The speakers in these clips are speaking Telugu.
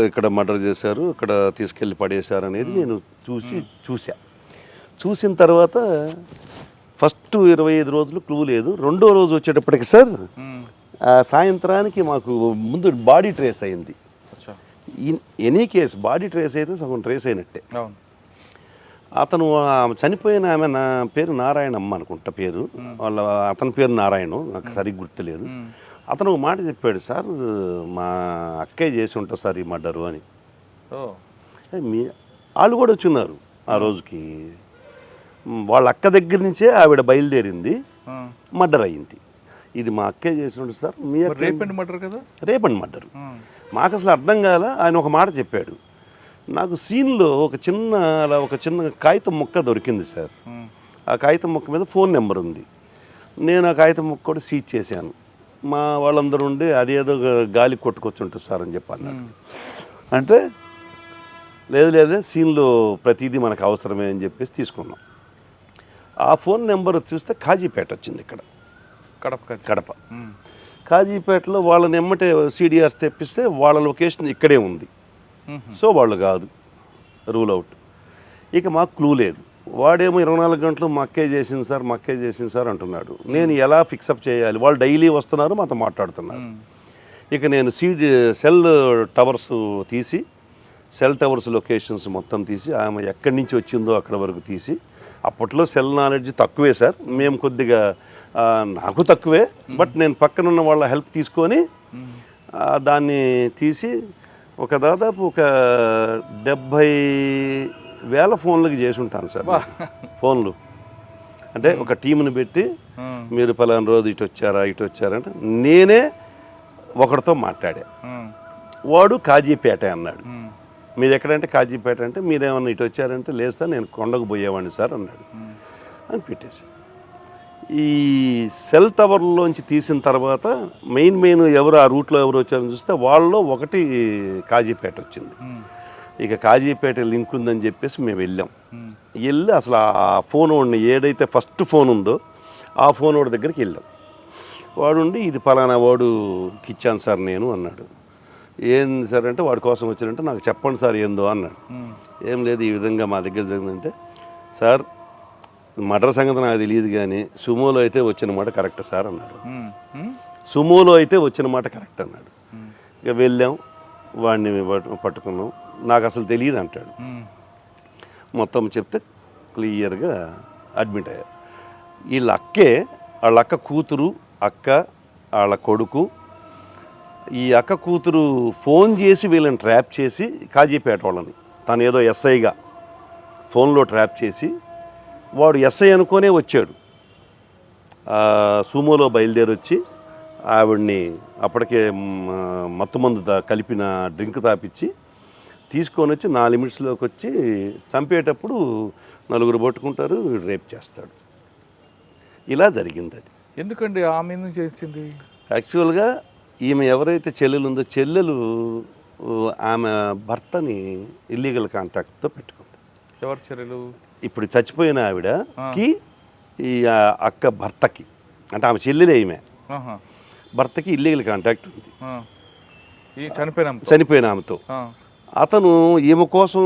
ఇక్కడ మర్డర్ చేశారు, ఇక్కడ తీసుకెళ్ళి పడేశారు అనేది నేను చూసిన తర్వాత ఫస్ట్ 25 రోజులు క్లూ లేదు. రెండో రోజు వచ్చేటప్పటికి సార్ సాయంత్రానికి మాకు ముందు బాడీ ట్రేస్ అయింది. ఎనీ కేసు బాడీ ట్రేస్ అయితే సగం ట్రేస్ అయినట్టే. అతను చనిపోయిన ఆమె నా పేరు నారాయణమ్మ అనుకుంటా పేరు, అతని పేరు నారాయణ, నాకు సరిగ్గా గుర్తులేదు. అతను ఒక మాట చెప్పాడు, సార్ మా అక్కయ్య చేసి ఉంటారు సార్ ఈ మర్డరు అని. వాళ్ళు కూడా వచ్చున్నారు ఆ రోజుకి. వాళ్ళ అక్క దగ్గర నుంచే ఆవిడ బయలుదేరింది, మర్డర్ అయ్యింది. ఇది మా అక్కయ్య చేసి ఉంటుంది సార్. మీ రేపండి మర్డర్ కదా? రేపండి మర్డరు. మాకు అసలు అర్థం కాల. ఆయన ఒక మాట చెప్పాడు నాకు. సీన్లో ఒక చిన్న కాగితం ముక్క దొరికింది సార్. ఆ కాగితం ముక్క మీద ఫోన్ నెంబర్ ఉంది. నేను ఆ కాగితం ముక్క కూడా సీజ్ చేశాను. మా వాళ్ళందరూ ఉండి అదేదో గాలి కొట్టుకొచ్చుంటుంది సార్ అని చెప్పి అన్నాడు. అంటే లేదే సీన్లో ప్రతిదీ మనకు అవసరమే అని చెప్పేసి తీసుకున్నాం. ఆ ఫోన్ నెంబర్ చూస్తే కాజీపేట వచ్చింది, ఇక్కడ కడప. కాజీపేటలో వాళ్ళని ఎమ్మటే సిడిఆర్స్ తెప్పిస్తే వాళ్ళ లొకేషన్ ఇక్కడే ఉంది. సో వాళ్ళు కాదు, రూల్ అవుట్. ఇక మాకు క్లూ లేదు. వాడేమో 24 గంటలు మక్కే చేసింది సార్ అంటున్నాడు. నేను ఎలా ఫిక్సప్ చేయాలి? వాళ్ళు డైలీ వస్తున్నారు, మాతో మాట్లాడుతున్నారు. ఇక నేను సెల్ టవర్స్ తీసి, సెల్ టవర్స్ లొకేషన్స్ మొత్తం తీసి, ఆమె ఎక్కడి నుంచి వచ్చిందో అక్కడ వరకు తీసి, అప్పట్లో సెల్ నాలెడ్జ్ తక్కువే సార్, మేము కొద్దిగా నాకు తక్కువే, బట్ నేను పక్కనున్న వాళ్ళ హెల్ప్ తీసుకొని దాన్ని తీసి దాదాపు ఒక 70,000 ఫోన్లకి చేసి ఉంటాను సార్. ఫోన్లు అంటే ఒక టీంని పెట్టి మీరు పలానా రోజు ఇటు వచ్చారంటే నేనే ఒకరితో మాట్లాడా. వాడు కాజీపేట అన్నాడు. మీది ఎక్కడంటే కాజీపేట అంటే మీరేమన్నా ఇటు వచ్చారంటే లేదు సార్ నేను కొండకు పోయేవాడిని సార్ అన్నాడు అని పెట్టేసి. ఈ సెల్ టవర్లోంచి తీసిన తర్వాత మెయిన్ ఎవరు ఆ రూట్లో ఎవరు వచ్చారని చూస్తే వాళ్ళలో ఒకటి కాజీపేట వచ్చింది. ఇక కాజీపేట లింక్ ఉందని చెప్పేసి మేము వెళ్ళి అసలు ఆ ఫోన్ వాడిని ఏదైతే ఫస్ట్ ఫోన్ ఉందో ఆ ఫోన్ వాడి దగ్గరికి వెళ్ళాం. వాడుండి ఇది పలానా వాడుకి ఇచ్చాను సార్ నేను అన్నాడు. ఏంది సార్ అంటే వాడి కోసం వచ్చారంటే నాకు చెప్పండి సార్ ఏందో అన్నాడు. ఏం లేదు ఈ విధంగా మా దగ్గర జరిగిందంటే, సార్ మర్డర్ సంగతి నాకు తెలియదు కానీ సుమోలో అయితే వచ్చిన మాట కరెక్ట్ సార్ అన్నాడు. సుమోలో అయితే వచ్చిన మాట కరెక్ట్ అన్నాడు. ఇక వెళ్ళాం, వాడిని పట్టుకున్నాం. నాకు అసలు తెలియదు అంటాడు. మొత్తం చెప్తే క్లియర్గా అడ్మిట్ అయ్యారు. వాళ్ళ అక్క కూతురు, వాళ్ళ కొడుకు. ఈ అక్క కూతురు ఫోన్ చేసి వీళ్ళని ట్రాప్ చేసి కాజీపేట వాళ్ళని, తను ఏదో ఎస్ఐగా ఫోన్లో ట్రాప్ చేసి, వాడు ఎస్ఐ అనుకోనే వచ్చాడు. సుమోలో బయలుదేరి వచ్చి ఆవిడ్ని అప్పటికే మత్తుమందు కలిపిన డ్రింక్ తాపిచ్చి తీసుకొని వచ్చి 4 నిమిషంలోకి వచ్చి చంపేటప్పుడు 4 పట్టుకుంటారు, రేప్ చేస్తాడు. ఇలా జరిగింది. అది ఎందుకండి ఆమె ఎందుకు చేసింది? యాక్చువల్గా ఈమె ఎవరైతే చెల్లెలు ఉందో చెల్లెలు ఆమె భర్తని ఇల్లీగల్ కాంట్రాక్ట్తో పెట్టుకుంది. ఎవరు చెల్లెలు? ఇప్పుడు చచ్చిపోయిన ఆవిడకి ఈ అక్క భర్తకి, అంటే ఆమె చెల్లెలే ఈమె భర్తకి ఇల్లీగల్ కాంట్రాక్ట్ ఉంది చనిపోయిన ఆమెతో. అతను ఈమె కోసం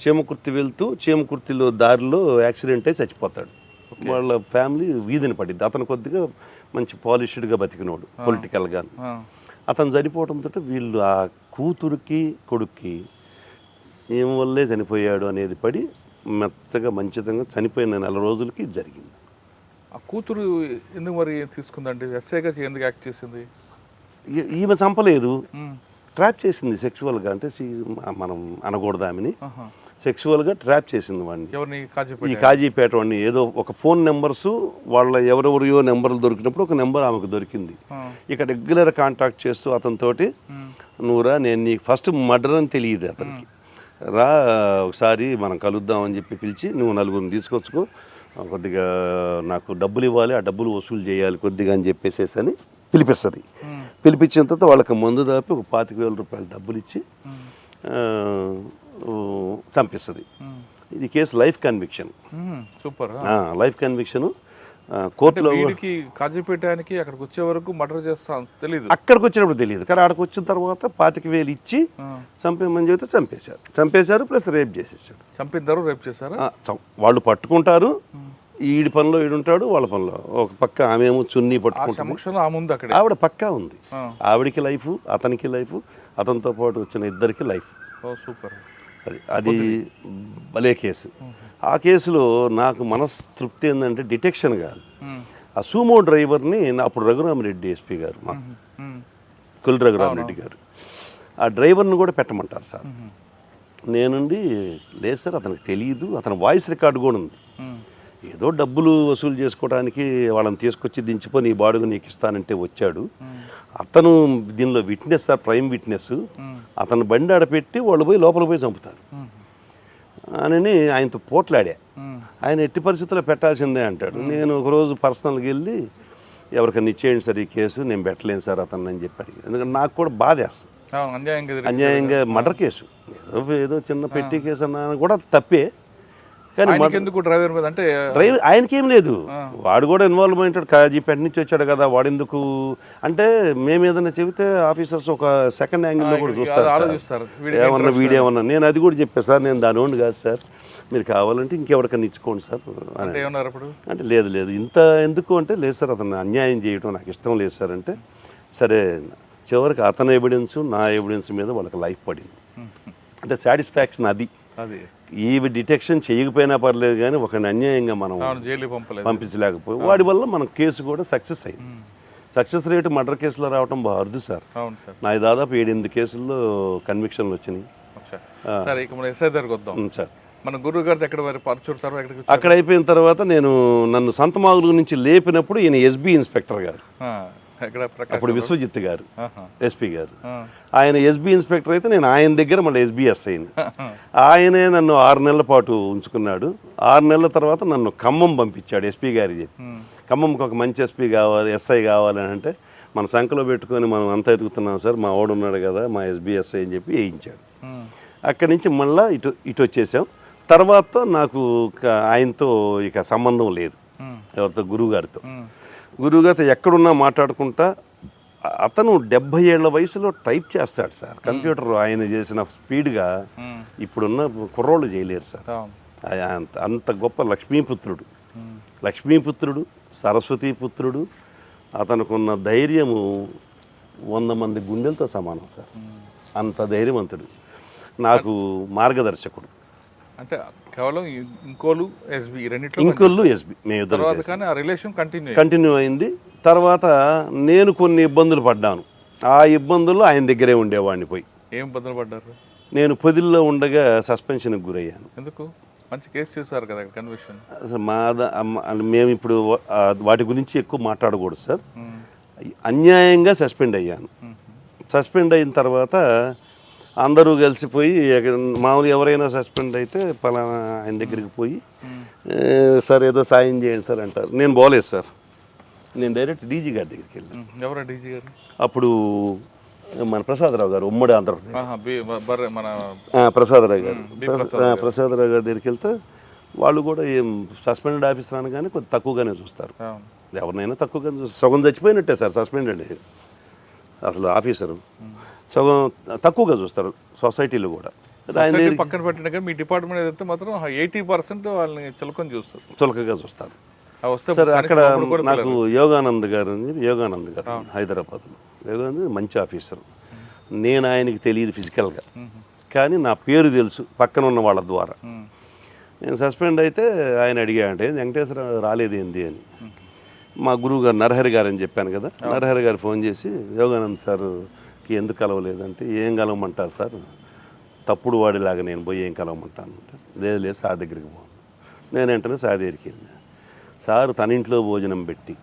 చీమకుర్తి వెళ్తూ చీమకుర్తిలో దారిలో యాక్సిడెంట్ అయి చచ్చిపోతాడు. వాళ్ళ ఫ్యామిలీ వీధిని పడింది. అతను కొద్దిగా మంచి పాలిష్డ్గా బతికినోడు పొలిటికల్గా. అతను చనిపోవడంతో వీళ్ళు ఆ కూతురికి కొడుక్కి ఏం వల్లే చనిపోయాడు అనేది పడి మెత్తగా మంచితంగా చనిపోయిన 4 రోజులకి జరిగింది. ఆ కూతురు ఎందుకు మరి తీసుకుందండి? ఎస్ఐగా ఎందుకు యాక్ట్ చేసింది? ఈమె చంపలేదు, ట్రాప్ చేసింది సెక్చువల్గా. అంటే మనం అనకూడదు ఆమెని, సెక్చువల్గా ట్రాప్ చేసింది వాడిని. ఈ కాజీపేట వాడిని ఏదో ఒక ఫోన్ నెంబర్స్ వాళ్ళ ఎవరెవరియో నెంబర్లు దొరికినప్పుడు ఒక నెంబర్ ఆమెకు దొరికింది. ఇక రెగ్యులర్ కాంటాక్ట్ చేస్తూ అతనితోటి, నువ్వురా నేను నీకు ఫస్ట్ మర్డర్ అని తెలియదు అతనికి, రా ఒకసారి మనం కలుద్దామని చెప్పి పిలిచి, నువ్వు 4 తీసుకొచ్చుకో, కొద్దిగా నాకు డబ్బులు ఇవ్వాలి, ఆ డబ్బులు వసూలు చేయాలి కొద్దిగా అని చెప్పేసేసి అని పిలిపిస్తుంది. పిలిపించిన తర్వాత వాళ్ళకి మందు దాపి ఒక 25,000 రూపాయలు డబ్బులు ఇచ్చి చంపిస్తుంది. ఇది case life conviction. Super. Life conviction. కోర్టులో వీడికి కాజీపేటానికి అక్కడికి వచ్చే వరకు మర్డర్ చేస్తాం తెలియదు. అక్కడికి వచ్చినప్పుడు తెలియదు, కానీ అక్కడికి వచ్చిన తర్వాత 25,000 ఇచ్చి చంపేమని చెబితే చంపేశారు ప్లస్ రేప్ చేసేసాడు. చంపిద్దరు రేప్ చేశారా? వాళ్ళు పట్టుకుంటారు, ఈడి పనిలో ఈడుంటాడు, వాళ్ళ పనిలో ఒక పక్క ఆమె ఏమో చున్నీ పట్టుకుంటాడు, ఆవిడ పక్కా ఉంది. ఆవిడికి లైఫ్, అతనికి లైఫ్, అతనితో పాటు వచ్చిన ఇద్దరికి లైఫ్. సూపర్. అది భలే కేసు. ఆ కేసులో నాకు మనస్తృప్తి ఏంటంటే డిటెక్షన్ కాదు, ఆ సూమో డ్రైవర్ని అప్పుడు రఘురామరెడ్డి ఎస్పీ గారు, మా కొల్లి రఘురామరెడ్డి గారు, ఆ డ్రైవర్ని కూడా పెట్టమంటారు సార్. నేనుండి లేదు సార్ అతనికి తెలియదు, అతని వాయిస్ రికార్డు కూడా ఉంది, ఏదో డబ్బులు వసూలు చేసుకోవడానికి వాళ్ళని తీసుకొచ్చి దించిపోయి నీ బాడుగు నీకు ఇస్తానంటే వచ్చాడు, అతను దీనిలో విట్నెస్ సార్, ప్రైమ్ విట్నెస్, అతను బండి ఆడపెట్టి వాళ్ళు పోయి లోపల పోయి చంపుతారు అని ఆయనతో పోట్లాడా. ఆయన ఎట్టి పరిస్థితుల్లో పెట్టాల్సిందే అంటాడు. నేను ఒకరోజు పర్సనల్గా వెళ్ళి ఎవరికైనా ఇచ్చేయండి సార్ ఈ కేసు, నేను పెట్టలేను సార్ అతను అని చెప్పి అడిగాను. ఎందుకంటే నాకు కూడా బాధేస్తుంది, అన్యాయంగా మర్డర్ కేసు, ఏదో చిన్న పెట్టి కేసు అన్నా కూడా తప్పే, కానీ డ్రైవర్ మీద అంటే డ్రైవర్ ఆయనకేం లేదు, వాడు కూడా ఇన్వాల్వ్మెంట్, కాజీపేట నుంచి వచ్చాడు కదా వాడెందుకు అంటే, మేము ఏదైనా చెబితే ఆఫీసర్స్ ఒక సెకండ్ యాంగిల్లో కూడా చూస్తారు, ఏమన్నా వీడేమన్నా. నేను అది కూడా చెప్పాను సార్, నేను దాని ఓన్లు కాదు సార్, మీరు కావాలంటే ఇంకెవరికైనా ఇచ్చుకోండి సార్ అంటే, లేదు ఇంత ఎందుకు అంటే, లేదు సార్ అతను అన్యాయం చేయడం నాకు ఇష్టం లేదు సార్ అంటే, సరే చివరికి అతని ఎవిడెన్స్ నా ఎవిడెన్స్ మీద వాళ్ళకి లైఫ్ పడింది. అంటే సాటిస్ఫాక్షన్ అది. ఈ డిటెక్షన్ చేయకపోయినా పర్లేదు, కానీ ఒకరిని అన్యాయంగా మనం పంపించలేకపోయి వాడి వల్ల మన కేసు కూడా సక్సెస్ అయింది. సక్సెస్ రేటు మర్డర్ కేసులో రావడం బాగా అరుదు సార్. నా దాదాపు 7-8 కేసుల్లో కన్విక్షన్లు వచ్చినాయి. సార్ మన గురువు గారి అక్కడ అయిపోయిన తర్వాత నన్ను సంతమాగులు నుంచి లేపినప్పుడు ఈయన ఎస్బీ ఇన్స్పెక్టర్ గారు, అప్పుడు విశ్వజిత్ గారు ఎస్పీ గారు, ఆయన ఎస్బీ ఇన్స్పెక్టర్ అయితే నేను ఆయన దగ్గర మళ్ళీ ఎస్బీఎస్ అయింది. ఆయనే నన్ను 6 నెలల పాటు ఉంచుకున్నాడు. 6 నెలల తర్వాత నన్ను ఖమ్మం పంపించాడు ఎస్పీ గారి చెప్పి, ఖమ్మంకి ఒక మంచి ఎస్పీ కావాలి, ఎస్ఐ కావాలి అని అంటే, మన సంఖలో పెట్టుకొని మనం అంతా ఎదుగుతున్నాం సార్, మా వాడు ఉన్నాడు కదా మా ఎస్బీఎస్ఐ అని చెప్పి వేయించాడు. అక్కడి నుంచి మళ్ళీ ఇటు వచ్చేసాం. తర్వాత నాకు ఆయనతో ఇక సంబంధం లేదు, ఎవరితో గురువుగారితో ఎక్కడున్నా మాట్లాడుకుంటా. అతను 70 ఏళ్ల వయసులో టైప్ చేస్తాడు సార్ కంప్యూటర్, ఆయన చేసిన స్పీడ్గా ఇప్పుడున్న కుర్రోళ్ళు చేయలేరు సార్. అంత గొప్ప లక్ష్మీపుత్రుడు సరస్వతీపుత్రుడు. అతనుకున్న ధైర్యము 100 మంది గుండెలతో సమానం సార్, అంత ధైర్యవంతుడు, నాకు మార్గదర్శకుడు. అంటే కేవలం ఇంకోలు ఎస్బీ మేము రిలేషన్ కంటిన్యూ అయింది. తర్వాత నేను కొన్ని ఇబ్బందులు పడ్డాను, ఆ ఇబ్బందుల్లో ఆయన దగ్గరే ఉండేవాడిని. పోయి ఏం ఇబ్బందులు పడ్డారు? నేను పొదిల్లో ఉండగా సస్పెన్షన్కి గురయ్యాను. ఎందుకు? మంచి కేసు చేశారు కదా కన్విక్షన్. అసలు మేము ఇప్పుడు వాటి గురించి ఎక్కువ మాట్లాడకూడదు సార్. అన్యాయంగా సస్పెండ్ అయ్యాను. సస్పెండ్ అయిన తర్వాత అందరూ కలిసిపోయి, మామూలుగా ఎవరైనా సస్పెండ్ అయితే పలానా ఆయన దగ్గరికి పోయి సార్ ఏదో సాయం చేయండి సార్ అంటారు. నేను పోలేదు సార్, నేను డైరెక్ట్ డీజీ గారి దగ్గరికి వెళ్ళాను. ఎవరు డీజీ గారు? అప్పుడు మన ప్రసాదరావు గారు, ఉమ్మడి ఆంధ్రప్రదేశ్ ప్రసాదరావు గారి దగ్గరికి వెళ్తే వాళ్ళు కూడా ఏం సస్పెండెడ్ ఆఫీసర్ అనగానే కొద్దిగా తక్కువగానే చూస్తారు. ఎవరినైనా తక్కువగానే సగం చచ్చిపోయినట్టే సార్ సస్పెండెడ్ అసలు ఆఫీసరు, సగం తక్కువగా చూస్తారు సొసైటీలో కూడా. పక్కన పెట్టిన మీ డిపార్ట్మెంట్ ఏదైతే మాత్రం 80% వాళ్ళని చులకగా చూస్తారు. సార్ అక్కడ నాకు యోగానంద్ గారు హైదరాబాద్లో, యోగానంద్ మంచి ఆఫీసరు. నేను ఆయనకి తెలియదు ఫిజికల్గా, కానీ నా పేరు తెలుసు పక్కన ఉన్న వాళ్ళ ద్వారా. నేను సస్పెండ్ అయితే ఆయన అడిగాడంటే వెంకటేశ్వర రాలేదేంది అని. మా గురువు గారు నరహరి గారు అని చెప్పాను కదా, నరహరి గారు ఫోన్ చేసి యోగానంద్ సార్కి ఎందుకు కలవలేదంటే, ఏం కలవమంటారు సార్, తప్పుడు వాడిలాగా నేను పోయి ఏం కలవమంటాను అంటే, లేదు సార్ దగ్గరికి పోను. నేను వెంటనే సార్ దగ్గరికి వెళ్ళాను. సార్ తన ఇంట్లో భోజనం పెట్టి,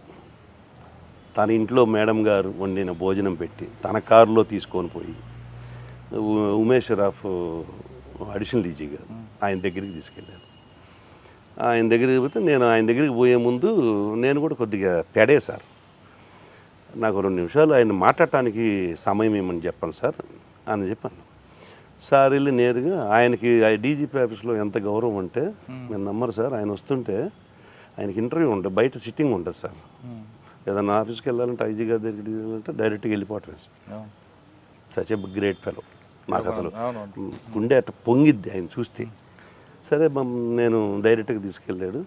తన ఇంట్లో మేడం గారు వండిన భోజనం పెట్టి, తన కారులో తీసుకొని పోయి ఉమేష్ రాఫ్ అడిషనల్ డీజీ గారు ఆయన దగ్గరికి తీసుకెళ్ళారు. ఆయన దగ్గరికి పోతే నేను ఆయన దగ్గరికి పోయే ముందు నేను కూడా కొద్దిగా పెడే సార్, నాకు 2 నిమిషాలు ఆయన మాట్లాడటానికి సమయం ఏమని చెప్పాను సార్ అని చెప్పాను. సార్ వెళ్ళి నేరుగా ఆయనకి డీజీపీ ఆఫీస్లో ఎంత గౌరవం అంటే, నేను నమ్మరు సార్, ఆయన వస్తుంటే ఆయనకి ఇంటర్వ్యూ ఉంటుంది, బయట సిట్టింగ్ ఉంటుంది సార్. ఏదన్నా ఆఫీస్కి వెళ్ళాలంటే ఐజీ గారి దగ్గరికి వెళ్ళాలంటే డైరెక్ట్గా వెళ్ళిపోవటం sir. Such a great fellow. నాకు అసలు గుండె అట్ట పొంగిద్ది ఆయన చూస్తే. సరే నేను డైరెక్ట్గా తీసుకెళ్ళాడు.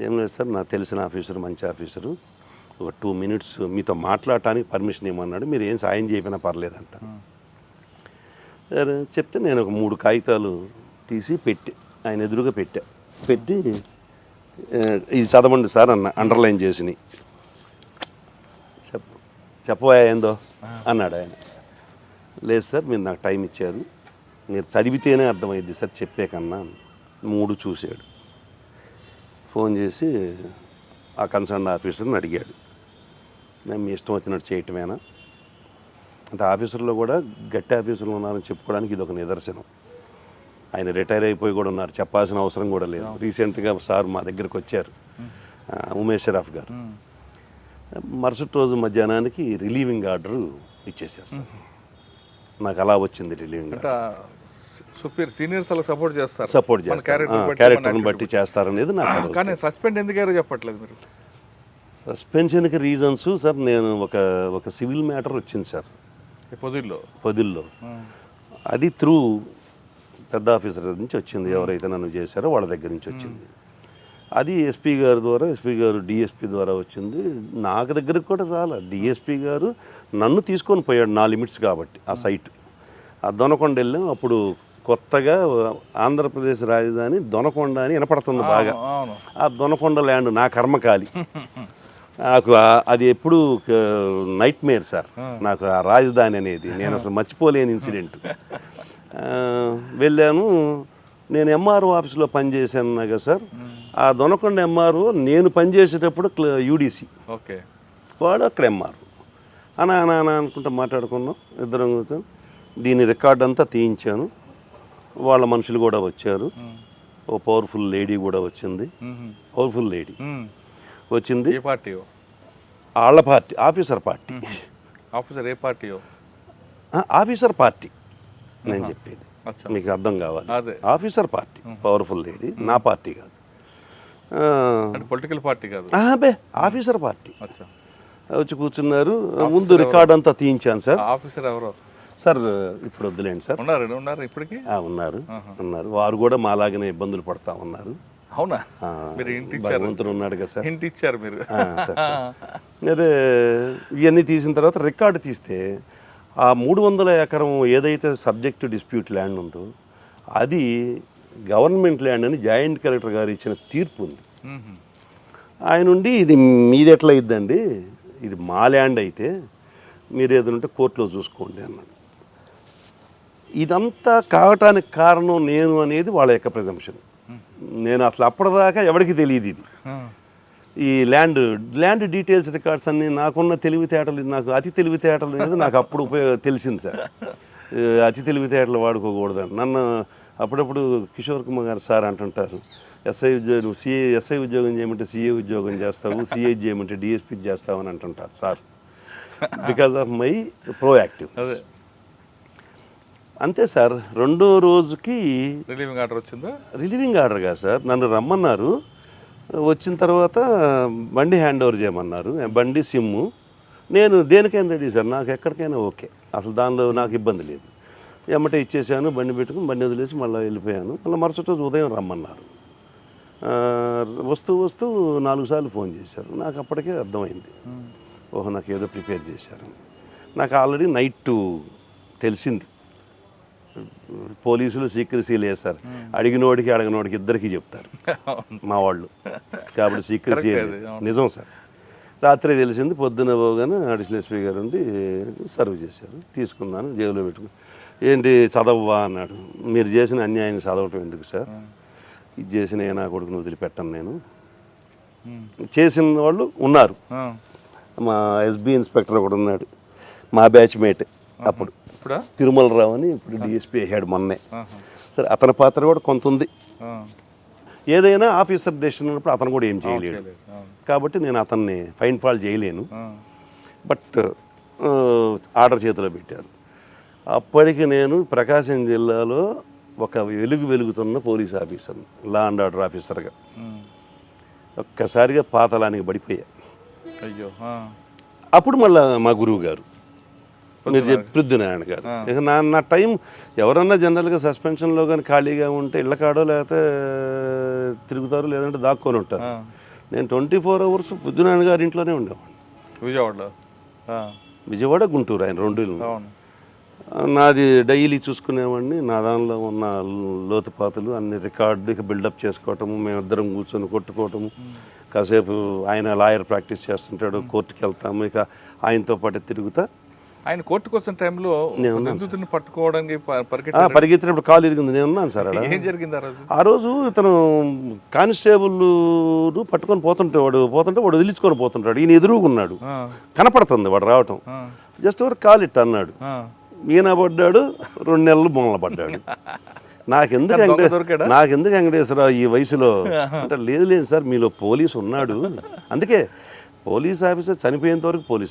ఏం లేదు సార్, నాకు తెలిసిన ఆఫీసర్, మంచి ఆఫీసరు, ఒక 2 minutes మీతో మాట్లాడటానికి పర్మిషన్ ఇవ్వమన్నాడు, మీరు ఏం సాయం చేయకపోయినా పర్లేదంట. సరే చెప్తే నేను ఒక 3 కాగితాలు తీసి పెట్టి ఆయన ఎదురుగా పెట్టి ఇది చదవండి సార్ అన్న, అండర్లైన్ చేసినాయి. చెప్పవా ఏందో అన్నాడు ఆయన. లేదు సార్, మీరు నాకు టైం ఇచ్చారు, మీరు చదివితేనే అర్థమైంది సార్ చెప్పే కన్నా. 3 చూశాడు. ఫోన్ చేసి ఆ కన్సర్న్ ఆఫీసర్ని అడిగాడు, నేను మీ ఇష్టం వచ్చినట్టు చేయటమేనా అంటే. ఆఫీసర్లో కూడా గట్టి ఆఫీసర్లు ఉన్నారని చెప్పుకోవడానికి ఇది ఒక నిదర్శనం. ఆయన రిటైర్ అయిపోయి కూడా ఉన్నారు, చెప్పాల్సిన అవసరం కూడా లేదు. రీసెంట్గా సార్ మా దగ్గరికి వచ్చారు, ఉమేష్ షరాఫ్ గారు. మరుసటి రోజు మధ్యాహ్నానికి రిలీవింగ్ ఆర్డర్ ఇచ్చేసారు సార్. నాకు అలా వచ్చింది రిలీవింగ్ ఆర్డర్. సీనియర్స్ అలా సపోర్ట్ చేస్తారు, క్యారెక్టర్ని బట్టి చేస్తారనేది నాకు. కానీ సస్పెండ్ ఎందుకు చెప్పట్లేదు మీరు? సస్పెన్షన్కి రీజన్స్ సార్, నేను ఒక సివిల్ మ్యాటర్ వచ్చింది సార్ పొదిల్లో. అది త్రూ పెద్ద ఆఫీసర్ నుంచి వచ్చింది, ఎవరైతే నన్ను చేశారో వాళ్ళ దగ్గర నుంచి వచ్చింది. అది ఎస్పీ గారి ద్వారా, ఎస్పీ గారు డిఎస్పీ ద్వారా వచ్చింది. నాకు దగ్గరకు కూడా రాలే. డిఎస్పీ గారు నన్ను తీసుకొని పోయాడు, నా లిమిట్స్ కాబట్టి. ఆ సైట్ ఆ దొనకొండ వెళ్ళాం. అప్పుడు కొత్తగా ఆంధ్రప్రదేశ్ రాజధాని దొనకొండ అని వినపడుతుంది బాగా. ఆ దొనకొండ ల్యాండ్ నా కర్మకాలి. నాకు అది ఎప్పుడు నైట్ మేర్ సార్, నాకు ఆ రాజధాని అనేది. నేను అసలు మర్చిపోలేని ఇన్సిడెంట్. వెళ్ళాను. నేను ఎంఆర్ఓ ఆఫీస్లో పనిచేశాను కదా సార్. ఆ దొనకొండ ఎంఆర్ఓ నేను పనిచేసేటప్పుడు యూడీసీ, వాడు అక్కడ ఎంఆర్ఓ. అనా అనుకుంటా మాట్లాడుకున్నాం ఇద్దరం. దీని రికార్డ్ అంతా తీయించాను. వాళ్ళ మనుషులు కూడా వచ్చారు. ఓ పవర్ఫుల్ లేడీ కూడా వచ్చింది. పవర్ఫుల్ లేడీ వచ్చింది. వాళ్ళ పార్టీ, ఆఫీసర్ పార్టీ. ఏ పార్టీ? ఆఫీసర్ పార్టీ నేను చెప్పేది మీకు అర్థం కావాలి. Officer party, powerful lady. నా పార్టీ కాదు, పొలిటికల్ పార్టీ కాదు, ఆఫీసర్ పార్టీ. వచ్చి కూర్చున్నారు. ముందు రికార్డ్ అంతా తీయించాను సార్. ఆఫీసర్ ఎవరో సార్ ఇప్పుడు వద్దులేండి సార్. ఉన్నారు ఇప్పటికి? ఉన్నారు. వారు కూడా మాలాగానే ఇబ్బందులు పడతా ఉన్నారు. అవునా? భగవంతుడు ఉన్నాడు కదా సార్. ఇంటి ఇచ్చారు మీరు. అదే ఇవన్నీ తీసిన తర్వాత రికార్డు తీస్తే ఆ 300 ఎకరం ఏదైతే సబ్జెక్ట్ డిస్ప్యూట్ ల్యాండ్ ఉందో అది గవర్నమెంట్ ల్యాండ్ అని జాయింట్ కలెక్టర్ గారు ఇచ్చిన తీర్పు ఉంది. ఆయన ఉండి ఇది మీది ఎట్లా ఇద్దండి, ఇది మా ల్యాండ్ అయితే మీరు ఏదంటే కోర్టులో చూసుకోండి అన్నాడు. ఇదంతా కావటానికి కారణం నేను అనేది వాళ్ళ యొక్క ప్రిజంప్షన్. నేను అసలు అప్పటిదాకా ఎవరికి తెలియదు ఇది. ఈ ల్యాండ్ డీటెయిల్స్ రికార్డ్స్ అన్నీ నాకున్న తెలివితేటలు, నాకు అతి తెలివితేటలు అనేది నాకు అప్పుడు తెలిసింది సార్. అతి తెలివితేటలు వాడుకోకూడదని నన్ను అప్పుడప్పుడు కిషోర్ కుమార్ గారు సార్ అంటుంటారు, ఎస్ఐ ఉద్యోగం ఎస్ఐ ఉద్యోగం చేయమంటే సిఏ ఉద్యోగం చేస్తావు, సిఏ చేయమంటే డిఎస్పీ చేస్తావు అని అంటుంటారు sir. Because of my proactive. అంతే సార్. 2వ రోజుకి రిలీవింగ్ ఆర్డర్ వచ్చిందా? రిలీవింగ్ ఆర్డర్ కాదు సార్, నన్ను రమ్మన్నారు. వచ్చిన తర్వాత బండి హ్యాండ్ ఓవర్ చేయమన్నారు. బండి సిమ్ము. నేను దేనికైనా రెడీ సార్, నాకు ఎక్కడికైనా ఓకే, అసలు దానిలో నాకు ఇబ్బంది లేదు. ఎమ్మటే ఇచ్చేసాను, బండి పెట్టుకుని బండి వదిలేసి మళ్ళీ వెళ్ళిపోయాను. మళ్ళీ మరుసటి రోజు ఉదయం రమ్మన్నారు. వస్తూ 4 సార్లు ఫోన్ చేశారు. నాకు అప్పటికే అర్థమైంది, ఓహో నాకు ఏదో ప్రిపేర్ చేశారు. నాకు ఆల్రెడీ నైట్ తెలిసింది. పోలీసులు సీక్రసీ లేదు సార్, అడిగినోడికి అడగనోడికి ఇద్దరికి చెప్తారు మా వాళ్ళు, కాబట్టి సీక్రసీ నిజం సార్. రాత్రి తెలిసింది. పొద్దున పోగానే అడిషనల్ ఎస్పీ గారు ఉండి సర్వ్ చేశారు. తీసుకున్నాను, జేబులో పెట్టుకుని. ఏంటి చదవవా అన్నాడు. మీరు చేసిన అన్యాయాన్ని చదవటం ఎందుకు సార్, ఇది చేసిన నా కొడుకుని వదిలిపెట్టను నేను. చేసిన వాళ్ళు ఉన్నారు. మా ఎస్బీ ఇన్స్పెక్టర్ ఒకడు ఉన్నాడు, మా బ్యాచ్మేట్ అప్పుడు, తిరుమలరావు అని, ఇప్పుడు డిఎస్పీ అయ్యాడు మొన్నే. సరే అతని పాత్ర కూడా కొంత ఉంది. ఏదైనా ఆఫీసర్ డెసిషన్ ఉన్నప్పుడు అతను కూడా ఏం చేయలేడు, కాబట్టి నేను అతన్ని ఫైన్ ఫాల్ చేయలేను. బట్ ఆర్డర్ చేతిలో పెట్టారు. అప్పటికి నేను ప్రకాశం జిల్లాలో ఒక వెలుగుతున్న police officer, law and order ఆఫీసర్గా. ఒక్కసారిగా పాతలానికి పడిపోయా. అయ్యో అప్పుడు మళ్ళీ మా గురువు గారు మీరు పృథ్వీనారాయణ గారు, ఇక నా టైం ఎవరన్నా జనరల్గా సస్పెన్షన్లో కానీ ఖాళీగా ఉంటే ఇళ్ళ కాడో లేకపోతే తిరుగుతారు, లేదంటే దాక్కొని ఉంటారు. నేను 24 hours పృథ్వీనారాయణ గారి ఇంట్లోనే ఉండేవాడిని. విజయవాడలో విజయవాడ, గుంటూరు, ఆయన రెండు. అవును. నాది డైలీ చూసుకునేవాడిని. నా దానిలో ఉన్న లోతుపాతులు అన్ని రికార్డుకి బిల్డప్ చేసుకోవటము, మేమిద్దరం కూర్చొని కొట్టుకోవటము, కాసేపు ఆయన లాయర్ ప్రాక్టీస్ చేస్తుంటాడు, కోర్టుకి వెళ్తాము, ఇక ఆయనతో పాటు తిరుగుతా. ఆయన కోర్టుకు వచ్చిన టైంలో నిందితుడిని పట్టుకోవడానికి పరిగెత్తినప్పుడు కాలు ఇరిగింది. నేను ఉన్నాను సార్. ఏం జరిగింది ఆ రోజు ఇతను కానిస్టేబుల్ పట్టుకొని పోతుంటే వాడు వదిలించుకొని పోతుంటాడు. ఈయన ఎదురుగున్నాడు, కనపడుతుంది వాడు రావటం. జస్ట్ ఎవరు కాలు ఇట్ట అన్నాడు, ఈయన పడ్డాడు, 2 నెలలు బొమ్మల పడ్డాడు. నాకెందుకు వెంకటేశ్వరరావు ఈ వయసులో అంటే, లేదు సార్ మీలో పోలీసు ఉన్నాడు, అందుకే పోలీస్ ఆఫీసర్ చనిపోయేంత వరకు పోలీస్